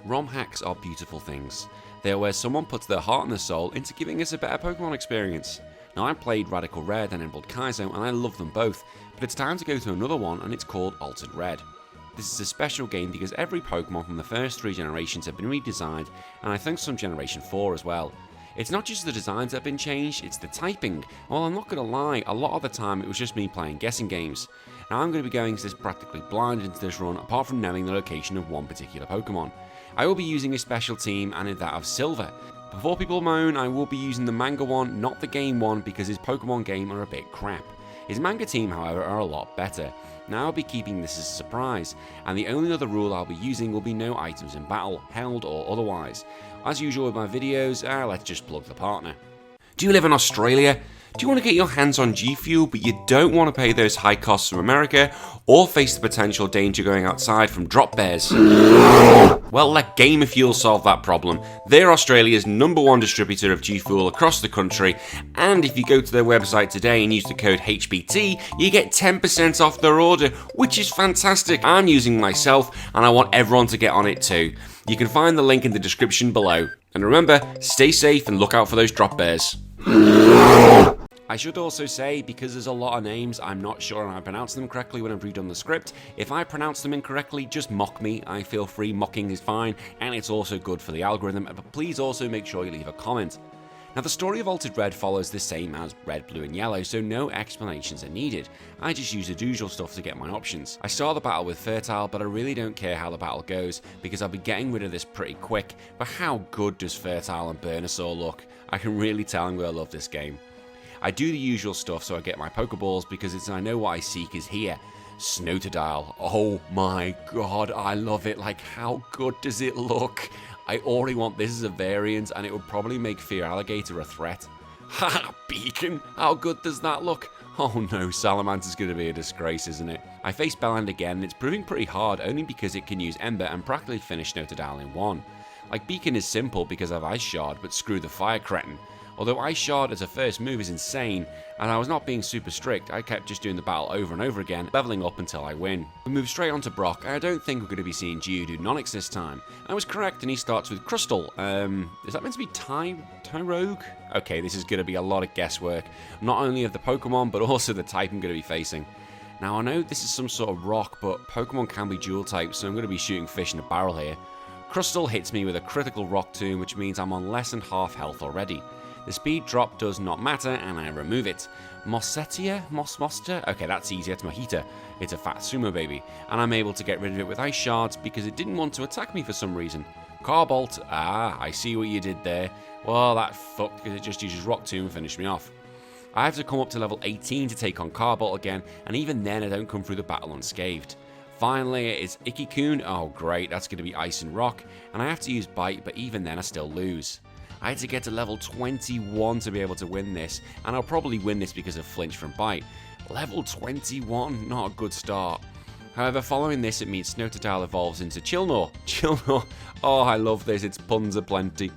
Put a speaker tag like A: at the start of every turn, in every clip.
A: ROM hacks are beautiful things. They are where someone puts their heart and their soul into giving us a better Pokemon experience. Now, I played Radical Red and Emerald Kaizo and I love them both, but it's time to go to another one and it's called Altered Red. This is a special game because every Pokemon from the first 3 generations have been redesigned, and I think some Generation 4 as well. It's not just the designs that have been changed, it's the typing. Well, I'm not going to lie, a lot of the time it was just me playing guessing games. Now I'm going to be going practically blind into this run apart from knowing the location of one particular Pokemon. I will be using a special team and in that of Silver. Before people moan, I will be using the manga one, not the game one, because his Pokemon game are a bit crap. His manga team, however, are a lot better. Now I'll be keeping this as a surprise, and the only other rule I'll be using will be no items in battle, held or otherwise. As usual with my videos, let's just plug the partner. Do you live in Australia? Do you want to get your hands on G Fuel but you don't want to pay those high costs from America, or face the potential danger going outside from drop bears? Well, let Gamer Fuel solve that problem. They're Australia's #1 distributor of G Fuel across the country, and if you go to their website today and use the code HBT, you get 10% off their order, which is fantastic. I'm using myself and I want everyone to get on it too. You can find the link in the description below. And remember, stay safe and look out for those drop bears. I should also say, because there's a lot of names, I'm not sure if I pronounce them correctly when I've redone the script. If I pronounce them incorrectly, just mock me. I feel free, mocking is fine, and it's also good for the algorithm, but please also make sure you leave a comment. Now, the story of Altered Red follows the same as Red, Blue and Yellow, so no explanations are needed. I just use the usual stuff to get my options. I start the battle with Fertile, but I really don't care how the battle goes, because I'll be getting rid of this pretty quick, but how good does Fertile and Venusaur look? I can really tell I'm going to love this game. I do the usual stuff so I get my Pokeballs because I know what I seek is here. Snowtodile. Oh my god, I love it. Like, how good does it look? I already want this as a variant and it would probably make Fear Alligator a threat. Haha, Beacon! How good does that look? Oh no, Salamancer's going to be a disgrace, isn't it? I face Belland again and it's proving pretty hard only because it can use Ember and practically finish Snowtodile in one. Like, Beacon is simple because I have Ice Shard, but screw the Fire Cretin. Although Ice Shard as a first move is insane, and I was not being super strict, I kept just doing the battle over and over again, leveling up until I win. We move straight on to Brock, and I don't think we're going to be seeing Geodude Nonix this time. I was correct, and he starts with Crystal. Is that meant to be Tyrogue? Okay, this is going to be a lot of guesswork, not only of the Pokemon, but also the type I'm going to be facing. Now, I know this is some sort of rock, but Pokemon can be dual types, so I'm going to be shooting fish in a barrel here. Crystal hits me with a critical Rock Tomb, which means I'm on less than half health already. The speed drop does not matter, and I remove it. Mossetia? Okay, that's easier. It's Mojita. It's a fat sumo baby, and I'm able to get rid of it with Ice Shards because it didn't want to attack me for some reason. Carbolt. I see what you did there. Well, that fucked because it just uses Rock Tomb and finished me off. I have to come up to level 18 to take on Carbolt again, and even then I don't come through the battle unscathed. Finally, it's Ikki-kun. Oh great, that's going to be Ice and Rock, and I have to use Bite, but even then I still lose. I had to get to level 21 to be able to win this, and I'll probably win this because of Flinch from Bite. Level 21, not a good start. However, following this, it means Snowtodile evolves into Chilnor. Chilnor, oh I love this, its puns aplenty.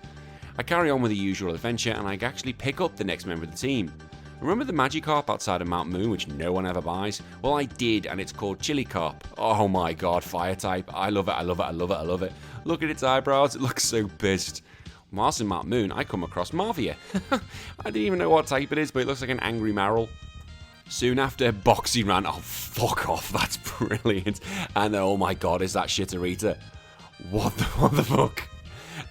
A: I carry on with the usual adventure, and I actually pick up the next member of the team. Remember the Magikarp outside of Mount Moon, which no one ever buys? Well, I did, and it's called Chilicarp. Oh my god, fire type. I love it, I love it, I love it, I love it. Look at its eyebrows, it looks so pissed. Whilst in Mount Moon, I come across Marvia. I didn't even know what type it is, but it looks like an angry Marill. Soon after, Boxy ran. Oh, fuck off, that's brilliant. And oh my god, is that Shitterita? What the fuck?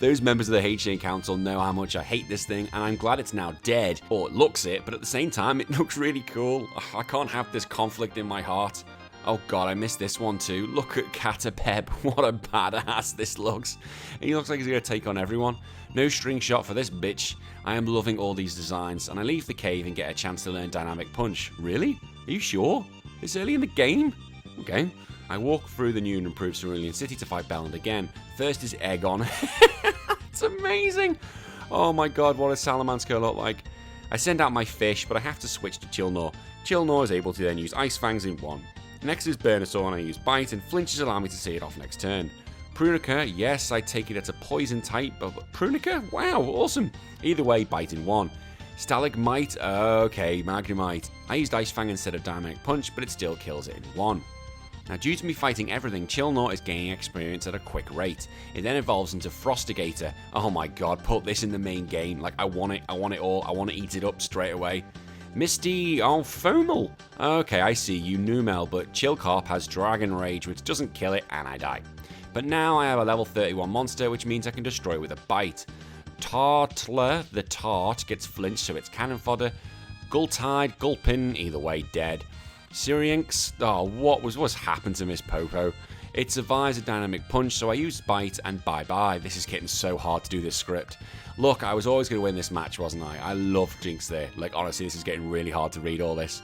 A: Those members of the HA Council know how much I hate this thing, and I'm glad it's now dead. Or it looks it, but at the same time, it looks really cool. I can't have this conflict in my heart. Oh god, I missed this one too. Look at Caterpie. What a badass this looks. He looks like he's going to take on everyone. No string shot for this bitch. I am loving all these designs, and I leave the cave and get a chance to learn Dynamic Punch. Really? Are you sure? This early in the game? Okay. I walk through the new and improved Cerulean City to fight Belland again. First is Eggon. It's amazing. Oh my god, what does Salamancer look like? I send out my fish, but I have to switch to Chilnor. Chilnor is able to then use Ice Fangs in one. Next is Venusaur, and I use Bite, and Flinches allow me to see it off next turn. Prunica, yes, I take it as a poison type, but Prunica? Wow, awesome. Either way, Bite in one. Stalagmite, okay, Magnemite. I used Ice Fang instead of Dynamic Punch, but it still kills it in one. Now, due to me fighting everything, Chillnaught is gaining experience at a quick rate. It then evolves into Frostigator. Oh my god, put this in the main game. Like, I want it all. I want to eat it up straight away. Misty, oh, Fomal. Okay, I see you, Numel, but Chillcarp has Dragon Rage, which doesn't kill it, and I die. But now I have a level 31 monster, which means I can destroy it with a bite. Tartler, the Tart, gets flinched, so it's cannon fodder. Gultide, Gulpin, either way, dead. Syrinx, oh, what's happened to Miss Popo? It survives a dynamic punch, so I use Bite and bye-bye. This is getting so hard to do this script. Look, I was always going to win this match, wasn't I? I love Jinx there. Like, honestly, this is getting really hard to read all this.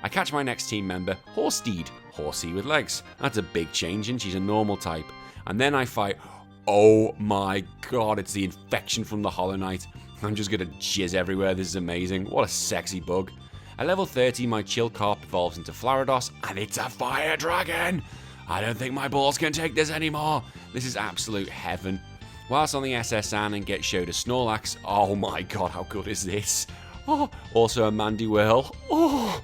A: I catch my next team member, Horsesteed, horsey with legs. That's a big change, and she's a normal type. And then I fight, oh my god, it's the infection from the Hollow Knight. I'm just going to jizz everywhere. This is amazing. What a sexy bug. At level 30, my Chillcarp evolves into Flarados, and it's a fire dragon! I don't think my balls can take this anymore. This is absolute heaven. Whilst on the SS Anne and get showed a Snorlax, oh my god, how good is this? Oh, also a Mandiwhirl. Oh,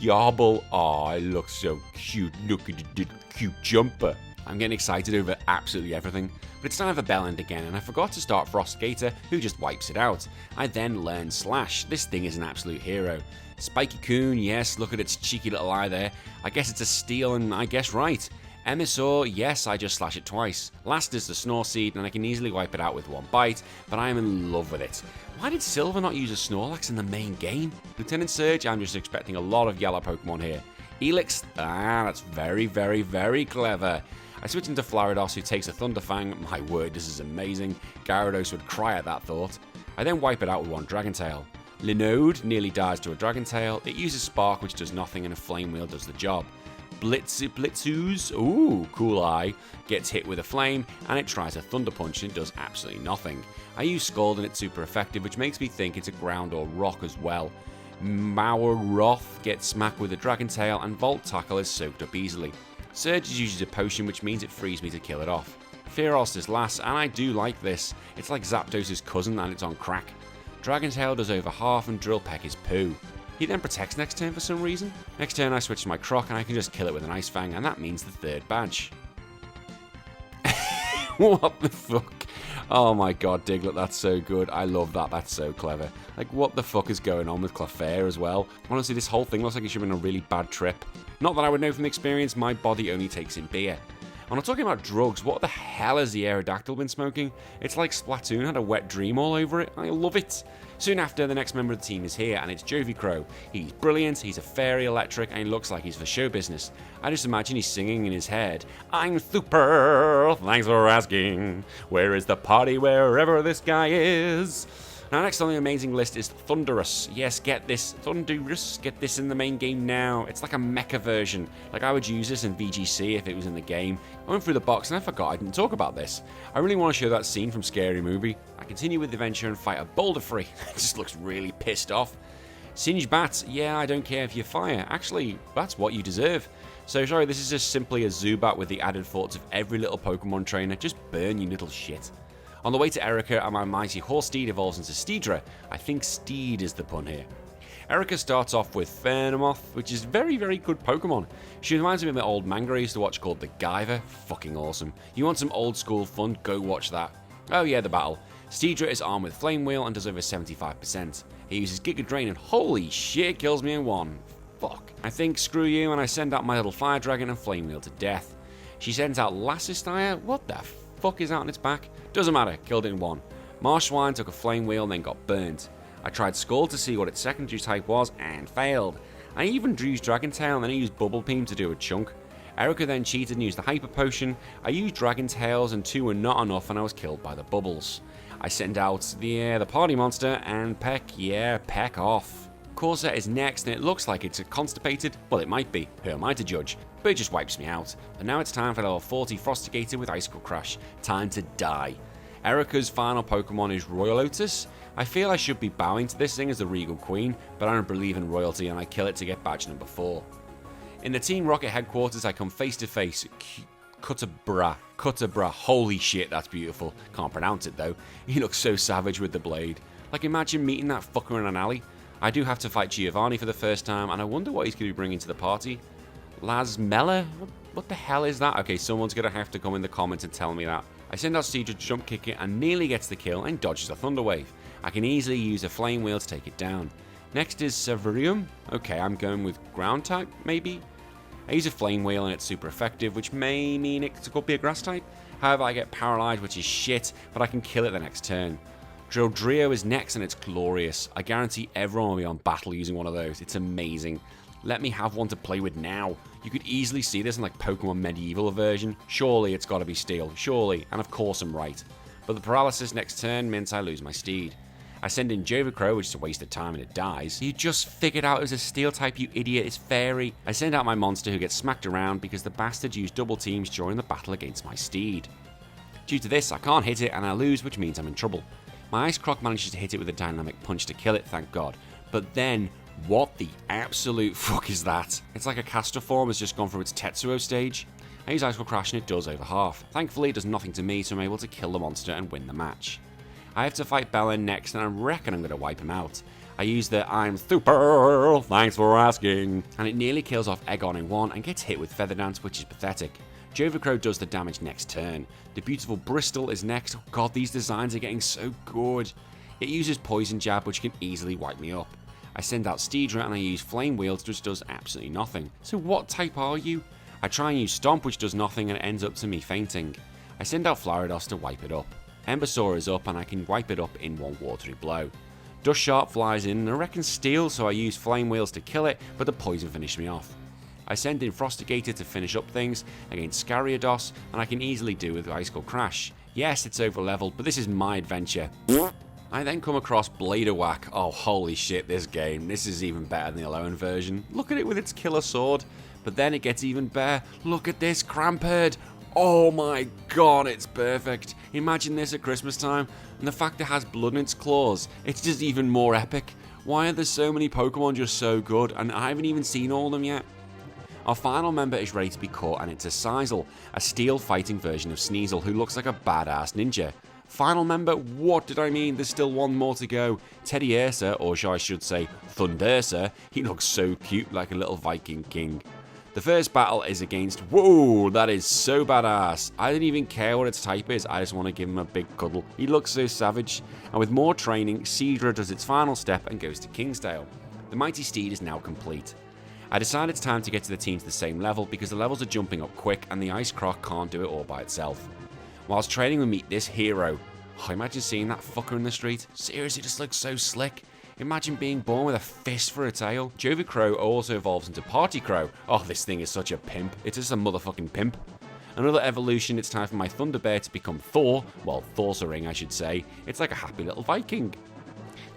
A: Yarble. Oh, it looks so cute. Look at the cute jumper. I'm getting excited over absolutely everything, but it's time for Bellend again, and I forgot to start Frostgator, who just wipes it out. I then learn Slash. This thing is an absolute hero. Spiky Coon, yes, look at its cheeky little eye there. I guess it's a steal, and I guess right. Emissor, yes, I just slash it twice. Last is the Snore Seed, and I can easily wipe it out with one bite, but I am in love with it. Why did Silver not use a Snorlax in the main game? Lieutenant Surge, I'm just expecting a lot of yellow Pokemon here. Elix, that's very, very, very clever. I switch into Flarados, who takes a Thunderfang. My word, this is amazing. Gyarados would cry at that thought. I then wipe it out with one Dragon Tail. Linode nearly dies to a Dragon Tail. It uses Spark, which does nothing, and a Flame Wheel does the job. Blitzoos, ooh, cool eye, gets hit with a flame, and it tries a Thunder Punch and does absolutely nothing. I use Scald and it's super effective, which makes me think it's a ground or rock as well. Mauroth gets smacked with a Dragon Tail, and Volt Tackle is soaked up easily. Surge uses a potion, which means it frees me to kill it off. Fearost is last, and I do like this. It's like Zapdos' cousin, and it's on crack. Dragon Tail does over half, and Drill Peck is poo. He then protects next turn for some reason. Next turn I switch to my Croc, and I can just kill it with an Ice Fang, and that means the third badge. What the fuck? Oh my god, Diglett, that's so good. I love that, that's so clever. Like, what the fuck is going on with Clefairy as well? Honestly, this whole thing looks like it should have been a really bad trip. Not that I would know from experience, my body only takes in beer. When I'm talking about drugs, what the hell has the Aerodactyl been smoking? It's like Splatoon had a wet dream all over it. I love it. Soon after, the next member of the team is here, and it's Jovi Crow. He's brilliant, he's a fairy electric, and he looks like he's for show business. I just imagine he's singing in his head, "I'm super, thanks for asking. Where is the party wherever this guy is?" Now, next on the amazing list is Thundurus. Yes, get this. Thundurus, get this in the main game now. It's like a mecha version. Like, I would use this in VGC if it was in the game. I went through the box and I forgot I didn't talk about this. I really want to show that scene from Scary Movie. I continue with the adventure and fight a Boulderfree. It just looks really pissed off. Singe Bat, yeah, I don't care if you fire. Actually, that's what you deserve. So sorry, this is just simply a Zubat with the added thoughts of every little Pokemon trainer. Just burn, you little shit. On the way to Erica, and my mighty Horsesteed evolves into Steedra. I think Steed is the pun here. Erica starts off with Fernamoth, which is very, very good Pokemon. She reminds me of an old manga I used to watch called The Guyver. Fucking awesome. You want some old school fun? Go watch that. Oh yeah, the battle. Steedra is armed with Flame Wheel and does over 75%. He uses Giga Drain and holy shit, kills me in one. Fuck. I think screw you, and I send out my little Fire Dragon and Flame Wheel to death. She sends out Lassistire. What the fuck is out on its back? Doesn't matter, killed it in one. Marshwine took a Flame Wheel and then got burnt. I tried Scald to see what its secondary type was and failed. I even used Dragon Tail and then I used Bubble Beam to do a chunk. Erica then cheated and used the Hyper Potion. I used Dragon Tails and 2 were not enough and I was killed by the bubbles. I sent out the party monster and Peck off. Corsair is next and it looks like it's constipated. Well, it might be. Who am I to judge? But it just wipes me out. And now it's time for level 40 Frostigator with Icicle Crash. Time to die. Erica's final Pokemon is Royal Lotus. I feel I should be bowing to this thing as the Regal Queen, but I don't believe in royalty and I kill it to get badge number 4. In the Team Rocket headquarters, I come face to face. Cutabra, holy shit, that's beautiful. Can't pronounce it though. He looks so savage with the blade. Like, imagine meeting that fucker in an alley. I do have to fight Giovanni for the first time, and I wonder what he's going to be bringing to the party. Lasmella? What the hell is that? Okay, someone's going to have to come in the comments and tell me that. I send out Seadra to jump kick it and nearly gets the kill and dodges a Thunder Wave. I can easily use a Flame Wheel to take it down. Next is Severium. Okay, I'm going with Ground type, maybe? I use a Flame Wheel and it's super effective, which may mean it could be a Grass type. However, I get Paralyzed, which is shit, but I can kill it the next turn. Drilldrio is next and it's glorious. I guarantee everyone will be on battle using one of those. It's amazing. Let me have one to play with now. You could easily see this in like Pokemon Medieval version. Surely it's got to be Steel. Surely. And of course I'm right. But the Paralysis next turn means I lose my Steed. I send in Jovicro, which is a waste of time and it dies. You just figured out it was a Steel type, you idiot. It's Fairy. I send out my monster who gets smacked around because the bastard used double teams during the battle against my Steed. Due to this, I can't hit it and I lose, which means I'm in trouble. My Ice Croc manages to hit it with a Dynamic Punch to kill it, thank God. But then, what the absolute fuck is that? It's like a caster form has just gone through its Tetsuo stage. I use Ice Crash and it does over half. Thankfully it does nothing to me, so I'm able to kill the monster and win the match. I have to fight Bellin next and I reckon I'm going to wipe him out. I use the I'm super, thanks for asking, and it nearly kills off Egon in one and gets hit with Feather Dance, which is pathetic. Jovicro does the damage next turn. The beautiful Bristol is next. Oh god, these designs are getting so good. It uses Poison Jab, which can easily wipe me up. I send out Steedra and I use Flame Wheel, which does absolutely nothing. So what type are you? I try and use Stomp, which does nothing and it ends up to me fainting. I send out Flarados to wipe it up. Embersaur is up and I can wipe it up in one watery blow. Dust Sharp flies in and I reckon Steel, so I use Flame Wheels to kill it, but the poison finished me off. I send in Frostigator to finish up things against Scariados, and I can easily do with Icicle Crash. Yes, it's over leveled, but this is my adventure. I then come across Bladerwhack. Oh, holy shit, this game. This is even better than the Alone version. Look at it with its killer sword. But then it gets even better. Look at this Cramphead. Oh my god, it's perfect. Imagine this at Christmas time, and the fact it has blood in its claws. It's just even more epic. Why are there so many Pokemon just so good, and I haven't even seen all of them yet? Our final member is ready to be caught, and it's a Sizel, a steel fighting version of Sneasel who looks like a badass ninja. Final member? What did I mean? There's still one more to go. Teddy Ursa, or I should say Thundersa, he looks so cute like a little Viking king. The first battle is against... Whoa, that is so badass. I didn't even care what its type is, I just want to give him a big cuddle. He looks so savage. And with more training, Seadra does its final step and goes to Kingsdale. The mighty steed is now complete. I decide it's time to get to the team to the same level because the levels are jumping up quick and the Ice Croc can't do it all by itself. Whilst training we meet this hero. Oh, imagine seeing that fucker in the street. Seriously, just looks so slick. Imagine being born with a fist for a tail. Jovicro also evolves into Party Crow. Oh, this thing is such a pimp. It's just a motherfucking pimp. Another evolution, it's time for my Thunderbear to become Thor. Well, Thorsaring, I should say. It's like a happy little Viking.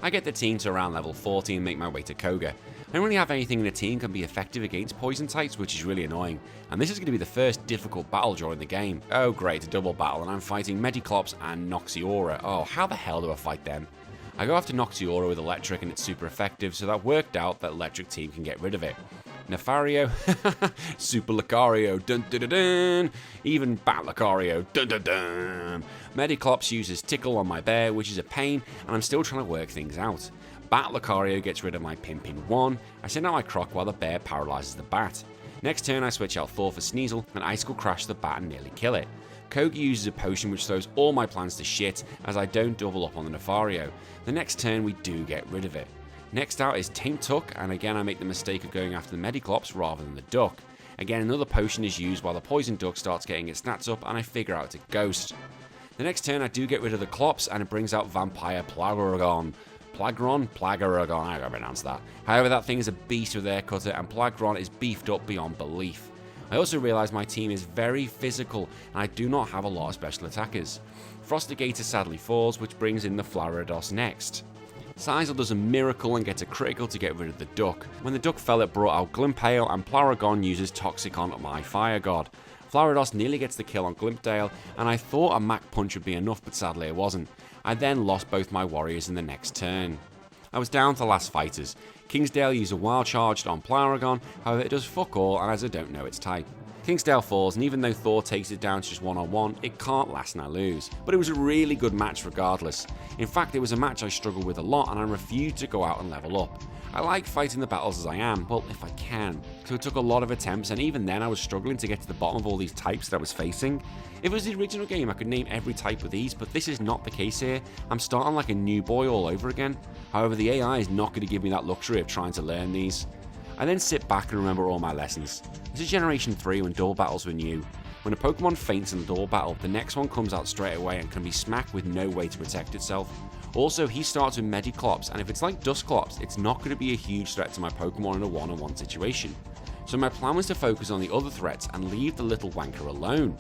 A: I get the team to around level 40 and make my way to Koga. I don't really have anything in the team can be effective against poison types, which is really annoying. And this is going to be the first difficult battle during the game. Oh great, a double battle, and I'm fighting Mediclops and Noxiaura. Oh, how the hell do I fight them? I go after Noxiaura with Electric and it's super effective, so that worked out that Electric team can get rid of it. Nefario, Super Lucario, dun dun dun dun, even Bat Lucario, dun dun dun. Mediclops uses Tickle on my bear, which is a pain, and I'm still trying to work things out. Bat Lucario gets rid of my Pimp in one. I send out my Croc while the bear paralyzes the bat. Next turn I switch out Thor for Sneasel and Icicle Crash the bat and nearly kill it. Kogi uses a potion which throws all my plans to shit as I don't double up on the Nefario. The next turn we do get rid of it. Next out is Taint Tuck, and again I make the mistake of going after the Mediclops rather than the duck. Again another potion is used while the poison duck starts getting its stats up and I figure out it's a ghost. The next turn I do get rid of the Clops and it brings out Vampire Plagaragon. Plagaragon, I gotta pronounce that. However, that thing is a beast with air cutter and Plagron is beefed up beyond belief. I also realise my team is very physical and I do not have a lot of special attackers. Frostigator sadly falls, which brings in the Flarados next. Sizel does a miracle and gets a critical to get rid of the duck. When the duck fell, it brought out Glimpale and Plaragon uses Toxic on my Fire God. Flarados nearly gets the kill on Glimpdale, and I thought a Mach Punch would be enough, but sadly it wasn't. I then lost both my warriors in the next turn. I was down to last fighters. Kingsdale used a wild charge on Plaragon, however it does fuck all and as I don't know its type. Kingsdale falls, and even though Thor takes it down to just one-on-one, it can't last and I lose. But it was a really good match regardless. In fact, it was a match I struggled with a lot and I refused to go out and level up. I like fighting the battles as I am, well, if I can. So it took a lot of attempts, and even then I was struggling to get to the bottom of all these types that I was facing. If it was the original game, I could name every type with ease, but this is not the case here. I'm starting like a new boy all over again. However, the AI is not going to give me that luxury of trying to learn these. I then sit back and remember all my lessons. This is Generation 3 when double battles were new. When a Pokemon faints in the double battle, the next one comes out straight away and can be smacked with no way to protect itself. Also, he starts with Mediclops, and if it's like Dusclops, it's not going to be a huge threat to my Pokemon in a one-on-one situation. So my plan was to focus on the other threats and leave the little wanker alone.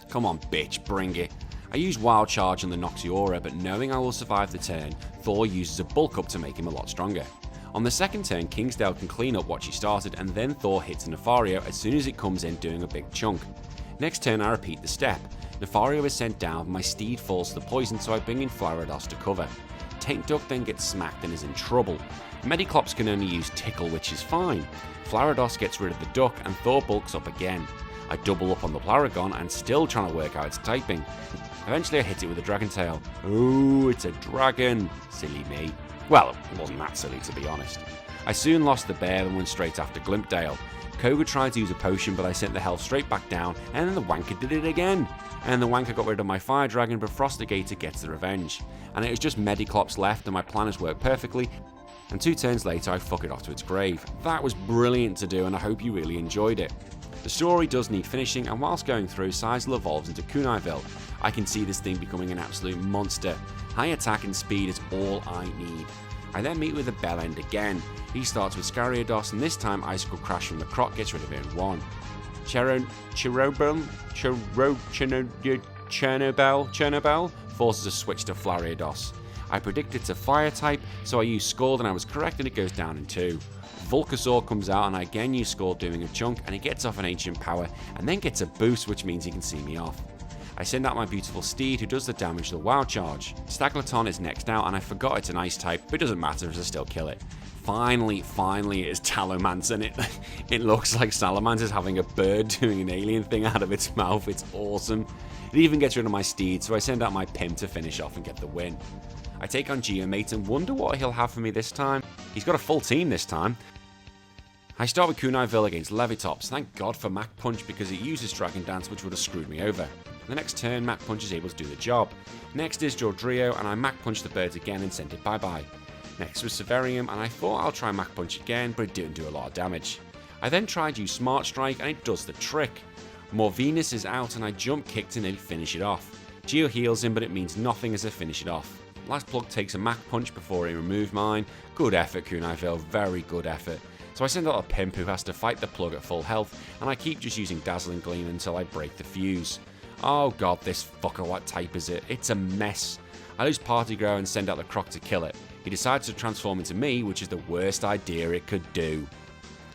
A: Come on bitch, bring it. I use Wild Charge on the Noctiaura, but knowing I will survive the turn, Thor uses a bulk up to make him a lot stronger. On the second turn, Kingsdale can clean up what she started, and then Thor hits a Nefario as soon as it comes in doing a big chunk. Next turn I repeat the step. Nefario is sent down, but my steed falls to the poison, so I bring in Flarados to cover. Taint Duck then gets smacked and is in trouble. Mediclops can only use Tickle, which is fine. Flarados gets rid of the duck and Thor bulks up again. I double up on the Paragon and still trying to work out its typing. Eventually I hit it with a Dragon Tail. Ooh, it's a dragon. Silly me. Well, it wasn't that silly to be honest. I soon lost the bear and went straight after Glimpdale. Koga tried to use a potion, but I sent the health straight back down, and then the Wanker did it again. And the Wanker got rid of my Fire Dragon, but Frostigator gets the revenge. And it was just Mediclops left, and my plan has worked perfectly. And 2 turns later, I fuck it off to its grave. That was brilliant to do, and I hope you really enjoyed it. The story does need finishing, and whilst going through, Sizle evolves into Kunai-ville. I can see this thing becoming an absolute monster. High attack and speed is all I need. I then meet with the Bellend again. He starts with Scariados, and this time Icicle Crash from the Croc gets rid of it in one. Chernobel forces a switch to Flariados. I predict it's a fire type, so I use Scald and I was correct and it goes down in 2. Vulcasaur comes out and I again use Scald doing a chunk and he gets off an Ancient Power and then gets a boost, which means he can see me off. I send out my beautiful steed who does the damage to the Wild Charge. Staglaton is next out and I forgot it's an ice type, but it doesn't matter as I still kill it. Finally it is Talomance and it looks like Salamance's having a bird doing an alien thing out of its mouth. It's awesome. It even gets rid of my steed, so I send out my Pimp to finish off and get the win. I take on Geomate and wonder what he'll have for me this time. He's got a full team this time. I start with Kunai-ville against Levitops. Thank God for Mach Punch because it uses Dragon Dance, which would have screwed me over. The next turn, Mach Punch is able to do the job. Next is Jordrio, and I Mach Punch the birds again and send it bye-bye. Next was Severium, and I thought I'll try Mach Punch again, but it didn't do a lot of damage. I then tried to use Smart Strike, and it does the trick. Morvenus is out, and I jump kick to nearly finish it off. Geo heals him, but it means nothing as I finish it off. Last Plug takes a Mach Punch before he removed mine. Good effort, Kunai-ville, very good effort. So I send out a Pimp who has to fight the Plug at full health, and I keep just using Dazzling Gleam until I break the fuse. Oh god, this fucker, what type is it? It's a mess. I lose Party Grow and send out the Croc to kill it. He decides to transform into me, which is the worst idea it could do.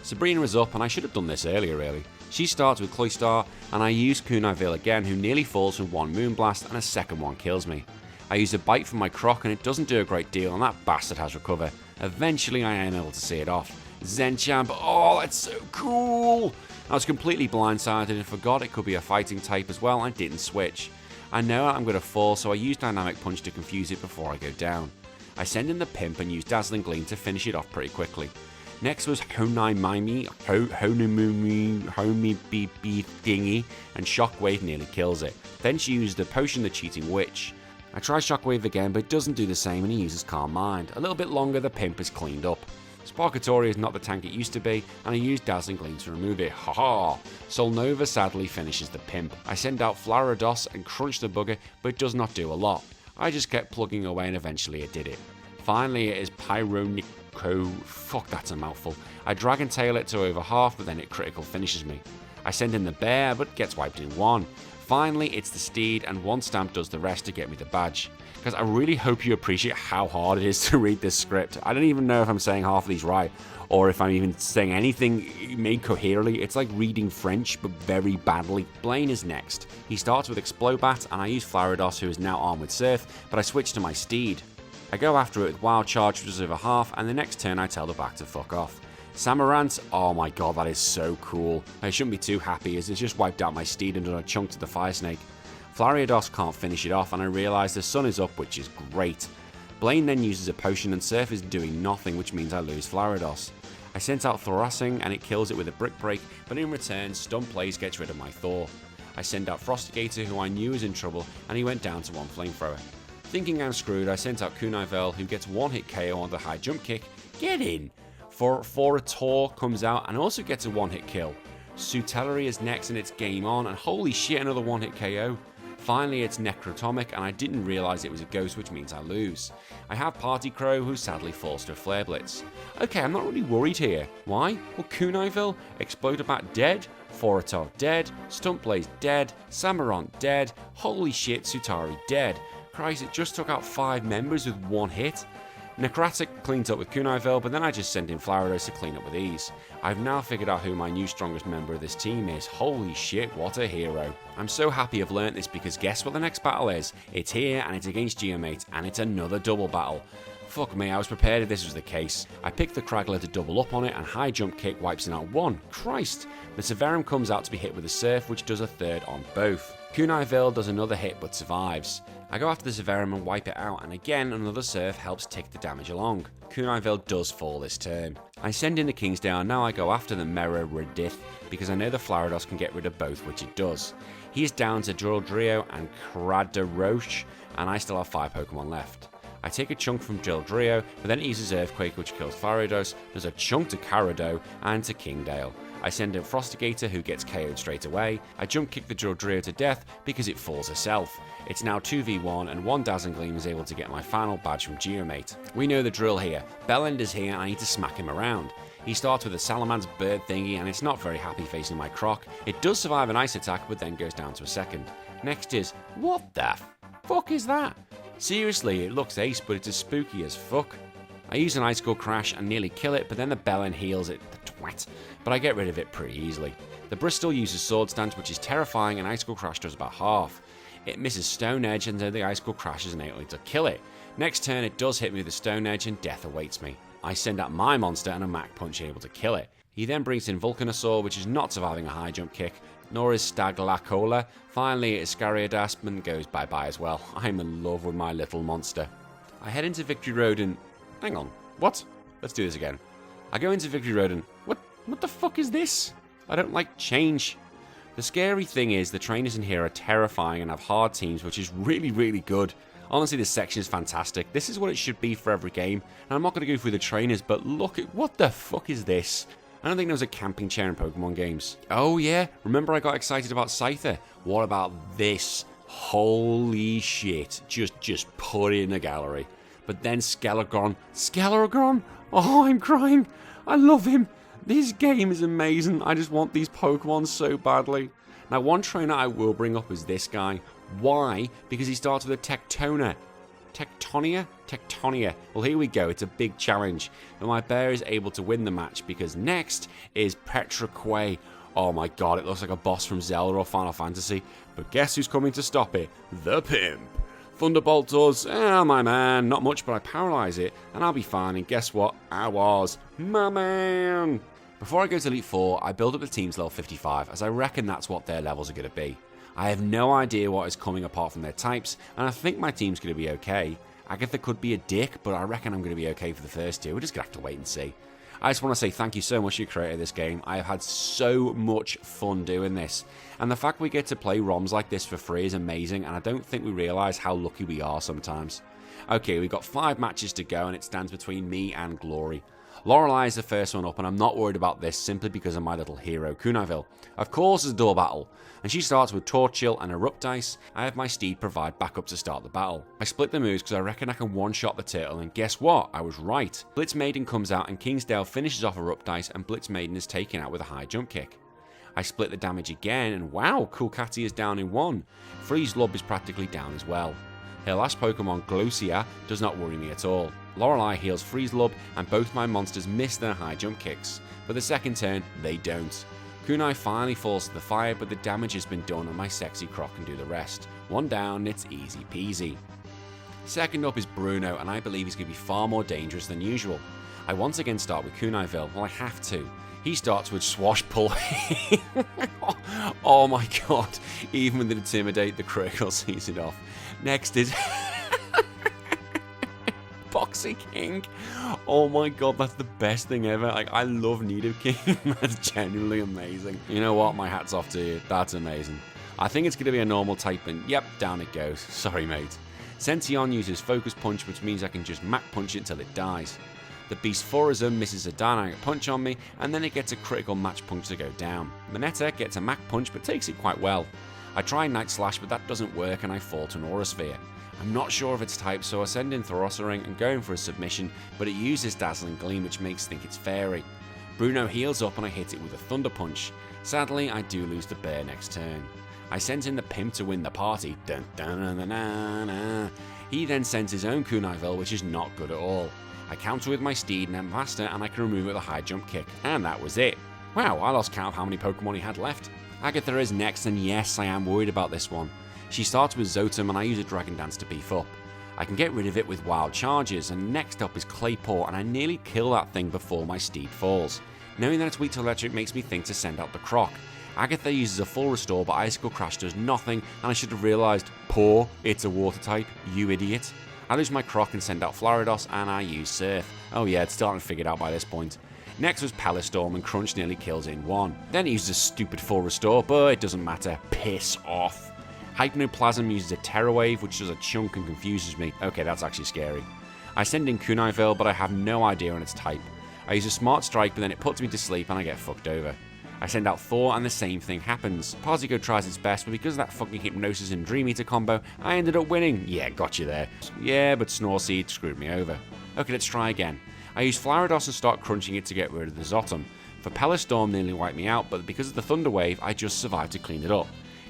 A: Sabrina is up, and I should have done this earlier really. She starts with Cloystar, and I use Kunai-ville again, who nearly falls from one Moonblast, and a second one kills me. I use a Bite from my Croc, and it doesn't do a great deal, and that bastard has Recover. Eventually I am able to see it off. Zenchamp, oh that's so cool! I was completely blindsided and forgot it could be a fighting type as well and didn't switch. I know I'm going to fall, so I use Dynamic Punch to confuse it before I go down. I send in the Pimp and use Dazzling Gleam to finish it off pretty quickly. Next was Honimimi Thingy, and Shockwave nearly kills it. Then she used the Potion the Cheating Witch. I try Shockwave again, but it doesn't do the same and he uses Calm Mind. A little bit longer, the Pimp is cleaned up. Sparkatory is not the tank it used to be, and I use Dazzling Gleam to remove it. Haha! Solnova sadly finishes the Pimp. I send out Flarados and crunch the bugger, but it does not do a lot. I just kept plugging away and eventually it did it. Finally it is Pyronico. Fuck, that's a mouthful. I Dragon Tail it to over half, but then it critical finishes me. I send in the Bear, but gets wiped in one. Finally it's the Steed, and one stamp does the rest to get me the badge. Because I really hope you appreciate how hard it is to read this script. I don't even know if I'm saying half of these right, or if I'm even saying anything made coherently. It's like reading French, but very badly. Blaine is next. He starts with Explobat, and I use Flarados, who is now armed with Surf, but I switch to my Steed. I go after it with Wild Charge, which is over half, and the next turn I tell the back to fuck off. Samarant, oh my god, that is so cool. I shouldn't be too happy as it's just wiped out my steed and done a chunk to the fire snake. Flariados can't finish it off and I realise the sun is up, which is great. Blaine then uses a potion and Surf is doing nothing, which means I lose Flariados. I sent out Thorassing and it kills it with a brick break, but in return Stunplays gets rid of my Thor. I send out Frostigator, who I knew was in trouble, and he went down to 1 flamethrower. Thinking I'm screwed, I sent out Kunaivel, who gets 1-hit KO on the high jump kick. Get in! For a Tor comes out and also gets a 1-hit kill. Sutellery is next and it's game on, and holy shit, another 1-hit KO. Finally, it's Necrotomic, and I didn't realise it was a ghost, which means I lose. I have Party Crow, who sadly falls to a Flare Blitz. Okay, I'm not really worried here. Why? Well, Kunaivel, Explodobat dead, Forator dead, Stuntblaze dead, Samarant dead, holy shit, Sutari dead. Christ, it just took out 5 members with 1 hit. Necratic cleans up with Kunaivel, but then I just send in Flariados to clean up with ease. I've now figured out who my new strongest member of this team is. Holy shit, what a hero. I'm so happy I've learnt this because guess what the next battle is? It's here and it's against Geomate and it's another double battle. Fuck me, I was prepared if this was the case. I picked the Kraggler to double up on it and high jump kick wipes it out 1. Christ! The Severum comes out to be hit with a Surf, which does a 3rd on both. Kunaivel does another hit but survives. I go after the Severum and wipe it out, and again another Surf helps tick the damage along. Kunaivel does fall this turn. I send in the Kingsdale and now I go after the Mera Redith because I know the Flariados can get rid of both, which it does. He is down to Drildrio and Cradaroche, and I still have 5 Pokemon left. I take a chunk from Drildrio, but then it uses Earthquake, which kills Flariados. There's a chunk to Carado and to Kingdale. I send in Frostigator, who gets KO'd straight away. I jump kick the Drildrio to death because it falls herself. It's now 2v1 and 1 Dazzling Gleam is able to get my final badge from Geomate. We know the drill here. Bellender's here and I need to smack him around. He starts with a Salaman's bird thingy and it's not very happy facing my Croc. It does survive an ice attack but then goes down to a 2nd. Next is, what the fuck is that? Seriously, it looks ace but it's as spooky as fuck. I use an Icicle Crash and nearly kill it, but then the Bellend heals it, the twat, but I get rid of it pretty easily. The Bristol uses Sword Stance, which is terrifying, and Icicle Crash does about half. It misses Stone Edge, and so the Icicle Crash is innately to kill it. Next turn, it does hit me with the Stone Edge, and death awaits me. I send out my monster, and a Mach Punch able to kill it. He then brings in Vulcanosaur, which is not surviving a high jump kick, nor is Staglacola. Finally, Iscariodasp and goes bye-bye as well. I'm in love with my little monster. I head into Victory Road and... Hang on, what? Let's do this again. I go into Victory Road and... What the fuck is this? I don't like change. The scary thing is the trainers in here are terrifying and have hard teams, which is really, really good. Honestly, this section is fantastic. This is what it should be for every game. And I'm not going to go through the trainers, but look at... What the fuck is this? I don't think there was a camping chair in Pokemon games. Oh yeah, remember I got excited about Scyther? What about this? Holy shit. Just put it in the gallery. But then Skelegron, oh, I'm crying. I love him. This game is amazing. I just want these Pokemon so badly. Now, one trainer I will bring up is this guy. Why? Because he starts with a Tectonia. Tectonia. Well, here we go. It's a big challenge. And my bear is able to win the match because next is Petraquay. Oh my god, it looks like a boss from Zelda or Final Fantasy. But guess who's coming to stop it? The Pimp. Thunderbolt does, my man, not much, but I paralyze it, and I'll be fine, and guess what? I was, my man! Before I go to Elite 4, I build up the team's level 55, as I reckon that's what their levels are going to be. I have no idea what is coming apart from their types, and I think my team's going to be okay. Agatha could be a dick, but I reckon I'm going to be okay for the first 2, we're just going to have to wait and see. I just want to say thank you so much to your creator of this game. I have had so much fun doing this. And the fact we get to play ROMs like this for free is amazing, and I don't think we realise how lucky we are sometimes. Okay, we've got 5 matches to go, and it stands between me and Glory. Lorelei is the first one up, and I'm not worried about this simply because of my little hero, Kunaivel. Of course, it's a double battle, and she starts with Torchill and Erupdice. I have my steed provide backup to start the battle. I split the moves because I reckon I can one-shot the turtle, and guess what? I was right. Blitz Maiden comes out, and Kingsdale finishes off Erupdice, and Blitz Maiden is taken out with a high jump kick. I split the damage again, and wow, Kulkati is down in 1. Freeze Lub is practically down as well. Her last Pokemon, Glosia, does not worry me at all. Lorelei heals Freeze Lub, and both my monsters miss their high jump kicks. But the second turn, they don't. Kunai finally falls to the fire, but the damage has been done and my sexy Croc can do the rest. 1 down, it's easy peasy. Second up is Bruno, and I believe he's going to be far more dangerous than usual. I once again start with Kunai-ville. Well, I have to. He starts with swashpulling. Oh my god. Even with Intimidate, the critical sees it off. Next is Boxy King. Oh my god, that's the best thing ever. Like, I love Nidoking. That's genuinely amazing. You know what? My hat's off to you. That's amazing. I think it's going to be a normal type, and yep, down it goes. Sorry, mate. Sentient uses Focus Punch, which means I can just Mach Punch it till it dies. The Beast Forism misses a dynamic punch on me, and then it gets a critical match punch to go down. Moneta gets a Mach Punch, but takes it quite well. I try Night Slash, but that doesn't work, and I fall to an Aura Sphere. I'm not sure of its type, so I send in Thorossaring and going for a submission, but it uses Dazzling Gleam, which makes think it's Fairy. Bruno heals up, and I hit it with a Thunder Punch. Sadly, I do lose the bear next turn. I sent in the Pimp to win the party. Dun, dun, dun, dun, dun, dun. He then sends his own Kunai-ville, which is not good at all. I counter with my Steed and Master, and I can remove it with a high jump kick. And that was it. Wow, I lost count of how many Pokemon he had left. Agatha is next, and yes, I am worried about this one. She starts with Zotum, and I use a Dragon Dance to beef up. I can get rid of it with Wild Charges, and next up is Claypaw, and I nearly kill that thing before my Steed falls. Knowing that it's weak to electric makes me think to send out the Croc. Agatha uses a full restore, but Icicle Crash does nothing, and I should have realised, Paw, it's a water type, you idiot. I lose my Croc and send out Flaridos, and I use Surf. Oh yeah, it's starting to figure it out by this point. Next was Pellistorm, and Crunch nearly kills in one. Then he uses a stupid full restore, but it doesn't matter. Piss off. Hypnoplasm uses a Terror Wave, which does a chunk and confuses me. Okay, that's actually scary. I send in Kunai-ville, but I have no idea on its type. I use a Smart Strike, but then it puts me to sleep and I get fucked over. I send out Thor and the same thing happens. Parzigo tries its best, but because of that fucking Hypnosis and Dream Eater combo, I ended up winning. Yeah, got you there. Yeah, but Snorseed screwed me over. Okay, let's try again. I use Flaridos and start crunching it to get rid of the Zotum. For Pellistorm nearly wiped me out, but because of the Thunder Wave, I just survived to clean it up.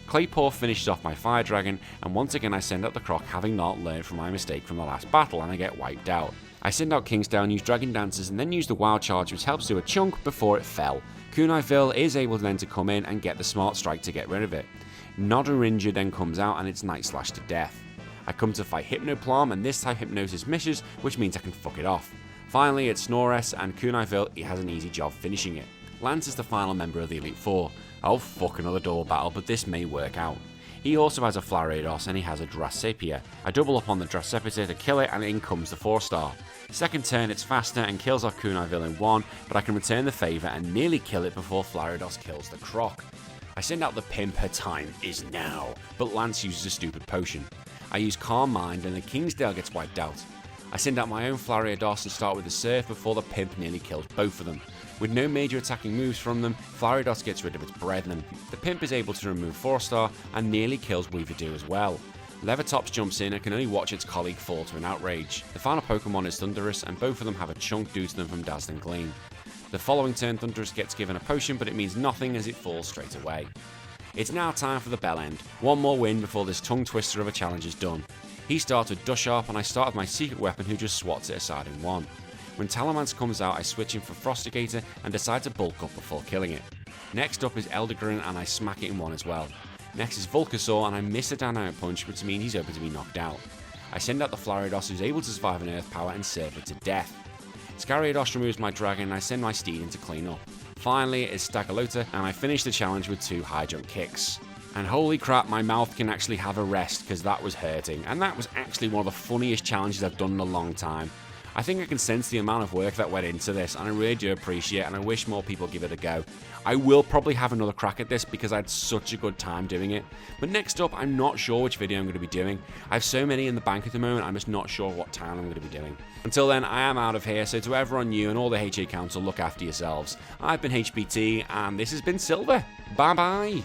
A: Claypaw finishes off my Fire Dragon, and once again I send out the Croc, having not learned from my mistake from the last battle, and I get wiped out. I send out Kingsdown, use Dragon Dances, and then use the Wild Charge, which helps do a chunk before it fell. Kunai-ville is able then to come in and get the Smart Strike to get rid of it. Nodorinja then comes out and it's Night Slash to death. I come to fight Hypnopalm, and this time Hypnosis misses, which means I can fuck it off. Finally, it's Snorres, and Kunai-ville has an easy job finishing it. Lance is the final member of the Elite Four. Oh fuck, another double battle, but this may work out. He also has a Flaridos, and he has a Dracipia. I double up on the Dracipia to kill it, and in comes the 4-star. Second turn, it's faster and kills off Kunai-ville in one, but I can return the favour and nearly kill it before Flaridos kills the Croc. I send out the Pimp, her time is now, but Lance uses a stupid potion. I use Calm Mind, and the Kingsdale gets wiped out. I send out my own Flaridos and start with the Surf before the Pimp nearly kills both of them. With no major attacking moves from them, Flaridos gets rid of its brethren. The Pimp is able to remove 4-star and nearly kills Weaverdoo as well. Levertops jumps in and can only watch its colleague fall to an outrage. The final Pokemon is Thundurus, and both of them have a chunk due to them from Dazzling Gleam. The following turn, Thundurus gets given a potion, but it means nothing as it falls straight away. It's now time for the bell end. One more win before this tongue twister of a challenge is done. He starts with Dusharp, and I start with my secret weapon, who just swats it aside in one. When Talamance comes out, I switch him for Frostigator and decide to bulk up before killing it. Next up is Eldigrin, and I smack it in one as well. Next is Vulcasaur, and I miss a Dynamic Punch, which means he's open to be knocked out. I send out the Flaridos, who's able to survive an Earth Power and serve it to death. Scariados removes my Dragon, and I send my Steed in to clean up. Finally, it's Stagalota, and I finish the challenge with 2 high jump kicks. And holy crap, my mouth can actually have a rest, because that was hurting, and that was actually one of the funniest challenges I've done in a long time. I think I can sense the amount of work that went into this, and I really do appreciate it, and I wish more people give it a go. I will probably have another crack at this because I had such a good time doing it. But next up, I'm not sure which video I'm going to be doing. I have so many in the bank at the moment, I'm just not sure what town I'm going to be doing. Until then, I am out of here, so to everyone new and all the HA Council, look after yourselves. I've been HBT, and this has been Silver. Bye bye!